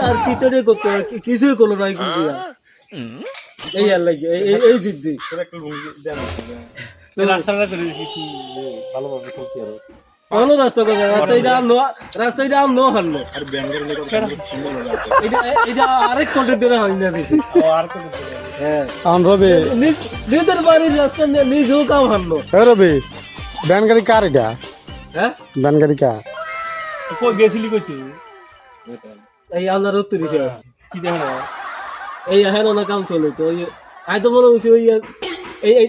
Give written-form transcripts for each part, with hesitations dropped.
আর কি তোরে করতে কিছুই করলো নাই কিন্তু এই আর লাগে এই জিদ্দি একটা লুঙ্গি দেন রাস্তাটা করে দিছি কি ভালোভাবে চলছে আর কোনো রাস্তা করে রাস্তাটা আম নো হারলো আর ব্যাঙ্গের লেগে এটা আরেক কন্ট্রাক্টর হয় না দিছি আর কোন হ্যাঁ আন রবি নিজের বাড়ির রাস্তা নিয়ে নিজেও কাম হারলো এ রবি ব্যান গাড়ি কার এটা হ্যাঁ ব্যান গাড়ি কার কই গেছিলি কইছি এই আপনার উত্তরিছে কি দেখো এই হেন না কাম চলে তো ওই আই তো মনে হচ্ছে ওই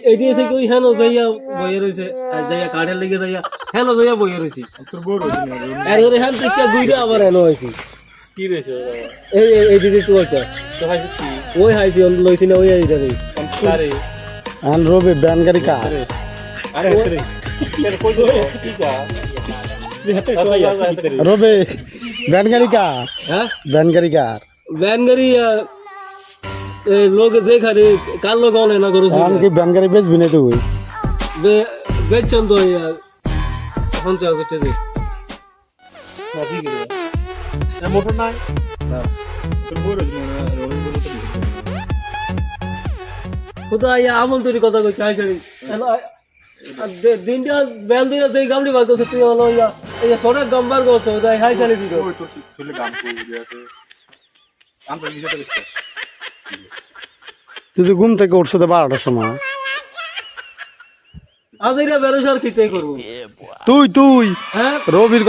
এই দিয়ে থেকে ওই হেন যাইয়া বইয়ে রয়েছে আর যাইয়া কাঠের লেগে যাইয়া হেন যাইয়া বইয়ে রয়েছে তোর বড় হইছে না এর হেন থেকে দুইটা আবার হেন হয়েছি কি রইছে এই দিদি তো ওইটা তো হাইছে কি ওই হাইছি লইছি না ওই এইটা নেই আরে আন রবি ব্যান গাড়ি কার আরে হরে এর কই কি যা রবি ব্যান গাড়ি কার হ্যাঁ ব্যান গাড়ি কার ভ্যান গাড়ি লোক যেখানে কার লোক অনেক না করছে আন কি ব্যান গাড়ি বেচবি না তুই বেচছেন তো পঞ্চাশ করতে যে ঠিক আছে মোটর নাই তোর বড় হইছে না রবি বড় তো কোথায় আমল তৈরি কথা কইছে আইসারি দিনটা বেল দিয়ে সেই গামড়ি বার করছে তুই হলো এই সড়ক গম্বার করছো তাই হাই চালি দিল ওই তো চলে গাম কই আছে গাম তো নিজে তো তুই তো ঘুম থেকে উঠছো তো 12টার সময় আজ এটা বেরোসার খিতে করবো তুই হ্যাঁ রবির